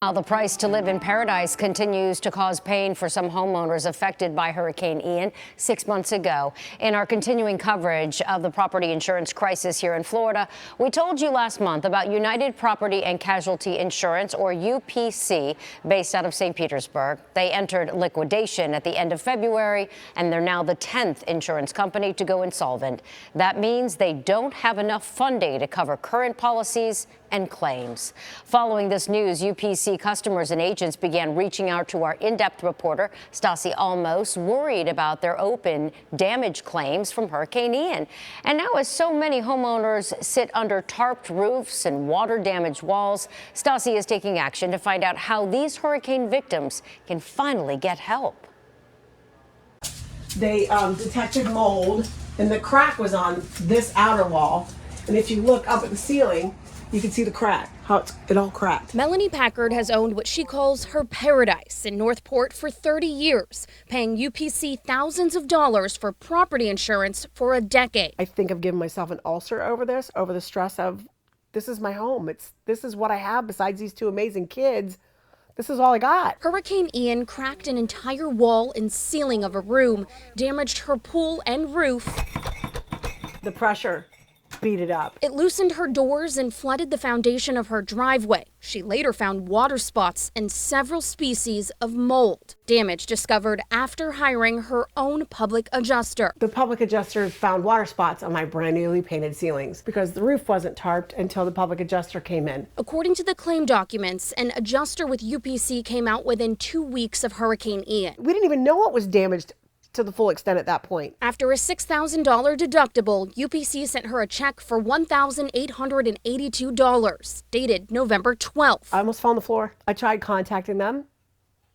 While the price to live in paradise continues to cause pain for some homeowners affected by Hurricane Ian 6 months ago. In our continuing coverage of the property insurance crisis here in Florida, we told you last month about United Property and Casualty Insurance, or UPC, based out of St. Petersburg. They entered liquidation at the end of February, and they're now the 10th insurance company to go insolvent. That means they don't have enough funding to cover current policies and claims. Following this news, UPC customers and agents began reaching out to our in-depth reporter, Stasi Almos, worried about their open damage claims from Hurricane Ian. And now, as so many homeowners sit under tarped roofs and water-damaged walls, Stasi is taking action to find out how these hurricane victims can finally get help. They detected mold, and the crack was on this outer wall. And if you look up at the ceiling, you can see the crack, how it all cracked. Melanie Packard has owned what she calls her paradise in Northport for 30 years, paying UPC thousands of dollars for property insurance for a decade. I think I've given myself an ulcer over this, over the stress of, this is my home. This is what I have besides these two amazing kids. This is all I got. Hurricane Ian cracked an entire wall and ceiling of a room, damaged her pool and roof. The pressure beat it up. It loosened her doors and flooded the foundation of her driveway. She later found water spots and several species of mold. Damage discovered after hiring her own public adjuster. The public adjuster found water spots on my brand newly painted ceilings because the roof wasn't tarped until the public adjuster came in. According to the claim documents, an adjuster with UPC came out within 2 weeks of Hurricane Ian. We didn't even know what was damaged to the full extent at that point. After a $6,000 deductible, UPC sent her a check for $1,882, dated November 12th. I almost fell on the floor. I tried contacting them.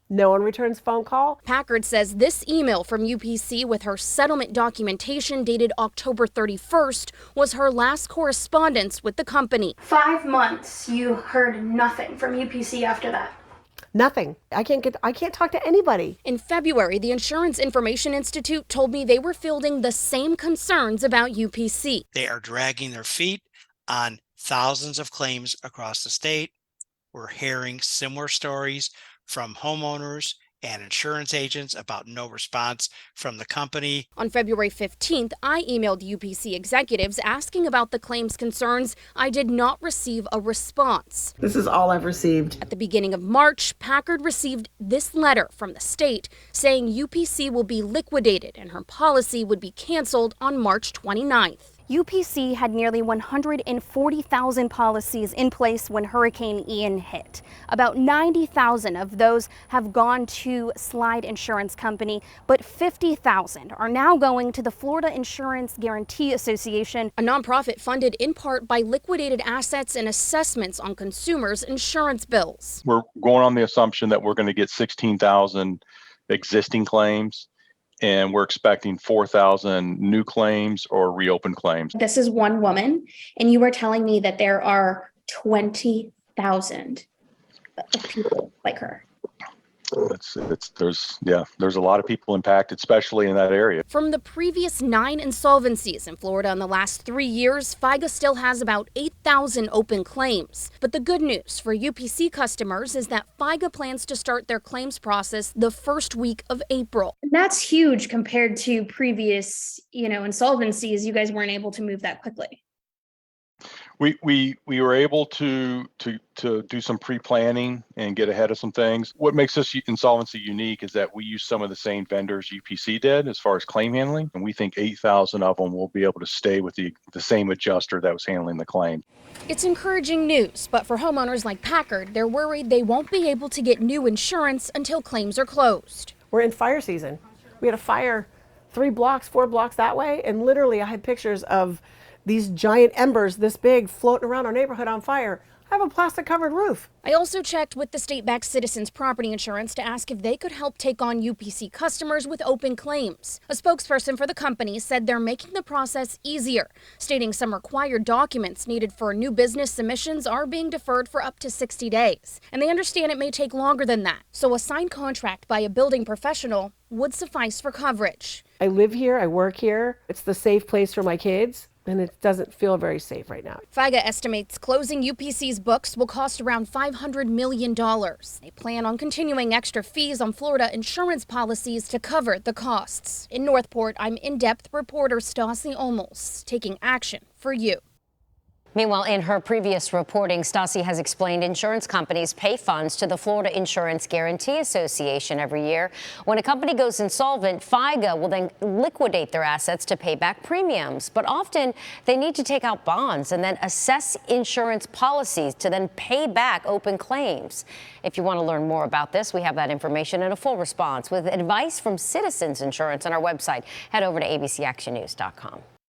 No one returns phone call. Packard says this email from UPC with her settlement documentation dated October 31st was her last correspondence with the company. 5 months, you heard nothing from UPC after that. Nothing. I can't talk to anybody. In February, the Insurance Information Institute told me they were fielding the same concerns about UPC. They are dragging their feet on thousands of claims across the state. We're hearing similar stories from homeowners and insurance agents about no response from the company. On February 15th, I emailed UPC executives asking about the claims concerns. I did not receive a response. This is all I've received. At the beginning of March, Packard received this letter from the state saying UPC will be liquidated and her policy would be canceled on March 29th. UPC had nearly 140,000 policies in place when Hurricane Ian hit. About 90,000 of those have gone to Slide Insurance Company, but 50,000 are now going to the Florida Insurance Guarantee Association, a nonprofit funded in part by liquidated assets and assessments on consumers' insurance bills. We're going on the assumption that we're going to get 16,000 existing claims, and we're expecting 4,000 new claims or reopened claims. This is one woman, and you were telling me that there are 20,000 people like her. There's a lot of people impacted, especially in that area. From the previous 9 insolvencies in Florida in the last 3 years, FIGA still has about 8,000 open claims. But the good news for UPC customers is that FIGA plans to start their claims process the first week of April. That's huge compared to previous, insolvencies. You guys weren't able to move that quickly. We were able to do some pre-planning and get ahead of some things. What makes this insolvency unique is that we use some of the same vendors UPC did as far as claim handling, and we think 8,000 of them will be able to stay with the same adjuster that was handling the claim. It's encouraging news, but for homeowners like Packard, they're worried they won't be able to get new insurance until claims are closed. We're in fire season. We had a fire 4 blocks that way, and literally I had pictures of these giant embers this big floating around our neighborhood on fire. I have a plastic covered roof. I also checked with the state-backed Citizens Property Insurance to ask if they could help take on UPC customers with open claims. A spokesperson for the company said they're making the process easier, stating some required documents needed for new business submissions are being deferred for up to 60 days. And they understand it may take longer than that, so a signed contract by a building professional would suffice for coverage. I live here, I work here. It's the safe place for my kids. And it doesn't feel very safe right now. FIGA estimates closing UPC's books will cost around $500 million. They plan on continuing extra fees on Florida insurance policies to cover the costs. In Northport, I'm in-depth reporter Stassi Olmos, taking action for you. Meanwhile, in her previous reporting, Stassi has explained insurance companies pay funds to the Florida Insurance Guarantee Association every year. When a company goes insolvent, FIGA will then liquidate their assets to pay back premiums. But often they need to take out bonds and then assess insurance policies to then pay back open claims. If you want to learn more about this, we have that information in a full response with advice from Citizens Insurance on our website. Head over to abcactionnews.com.